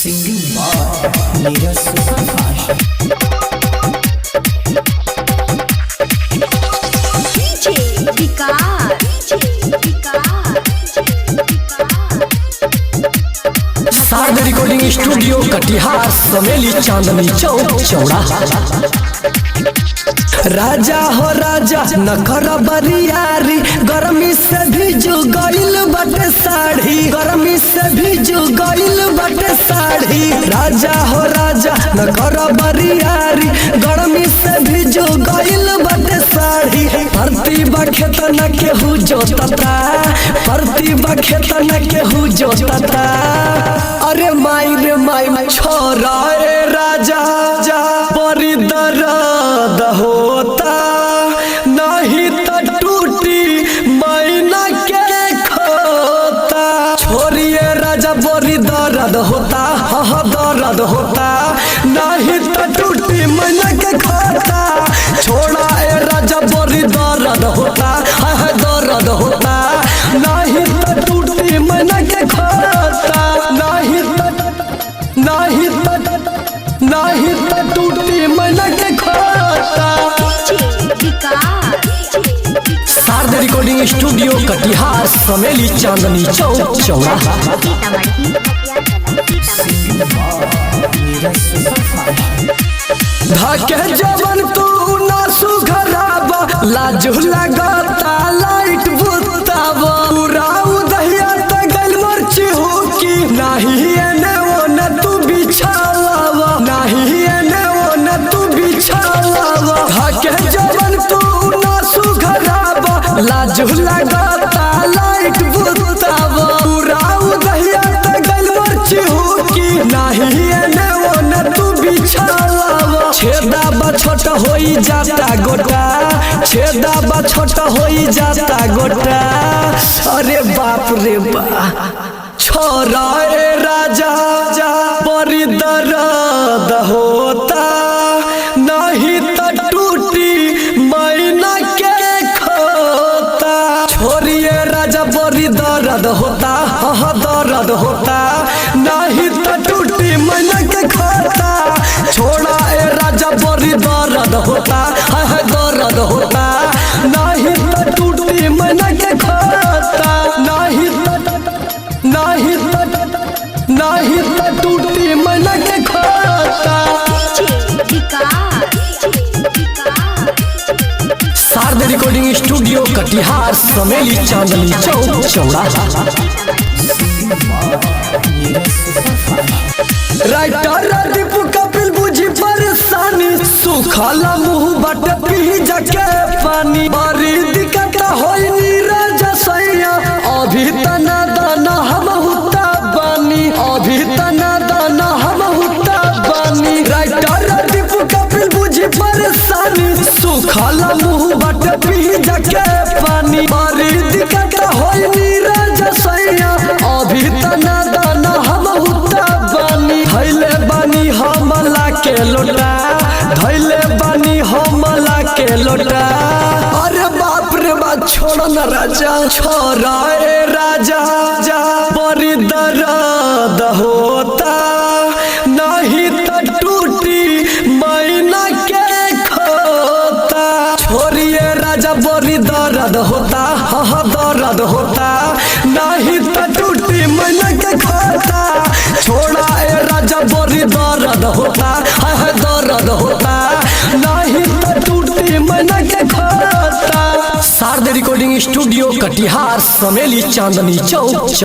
Singing by Neeraj Superfast. DJ Vikas. सार्द recording studio Katihar समेली चांदनी चौक चौड़ा। राजा हो राजा न कर बरियारी, गर्मी से भीजू गइल बटे साड़ी, गर्मी से भीजू गइल बटे साड़ी। राजा हो राजा न कर बरियारी, गर्मी से भीजू गइल बटे साड़ी। परती बखेत न केहू जोतता, परती बखेत न केहू जोतता। अरे माई रे माई छोरा रे राजा जा बड़ी दर्द होता, नहीं तो टूटी मैना के खोता। छोरिए राजा बड़ी दर्द होता, हाँ दर्द होता, नहीं तो टूटी मैना के खोता। छोड़ा ए राजा बड़ी दर्द होता, हाँ दर्द होता, नहीं तो टूटी मैना के खोता। नहीं तो टूटी मैना के खोता। सार्द रिकॉर्डिंग स्टूडियो कटिहार समेली चांदनी चौक चौड़ा। Singing by Neeraj Superfast. धाके जवन तू ना सुघराबा, लाजू लगता लाइट बुतावा। पूरा उदहिया त गल मरची हो की, नहीं एने वो न तू बिछावा, नहीं एने वो न तू बिछावा। धाके जवन तू ना सुघराबा, लाजू लगता लाइट बुतावा। पूरा उदहिया त गल मरची हो की, नहीं एने वो न तू बिछावा। छेदा बछोट होई जाता गोटा, छेदा बछोट होई जाता गोटा। अरे बाप रे बा छोरा रे राजा जा बड़ी दर्द होता, नहीं तो टूटी मैना के खोता। छोरिए राजा बड़ी दर्द होता, हाँ दर्द होता, नहीं तो टूटी मैना के खोता। छोड़ा ए राजा बड़ी दर्द होता, हाँ दर्द होता, नहीं तो टूटी मैना के खोता। नहीं तो टूटी मैना के खोता। सार्द रिकॉर्डिंग स्टूडियो कटिहार समेली चांदनी चौक चौड़ा। राइटर दीपू कपिल बुझी परेशानी, सुखाला मुँह बट पी जाके पानी। बड़ी दिक्कत होई नीरज सैया, अभी तना दाना हम हुता बानी, अभी तना दाना हम हुता बानी। राइटर दीपू कपिल बुझी परेशानी, सुखाला मुँह बट पी जाके पानी। बड़ी दिक्कत होई नीरज सैया, अभी तना दाना हम हुता बानी। धैले बानी हमला के लोटा, धैले बानी हमला के लोटा। अरे बाप रे बाप छोड़ न राजा, छोड़ा ए राजा जा बड़ी दर्द होता, नहीं तो टूटी मैना के खोता। छोरिए राजा बड़ी दर्द होता, हाँ दर्द होता, नहीं तो टूटी मैना के खोता। छोड़ा ए राजा बड़ी दर्द होता, हाँ दर्द होता, नहीं तो टूटी मैना के खोता। सार्द रिकॉर्डिंग स्टूडियो कटिहार समेली चांदनी चौक।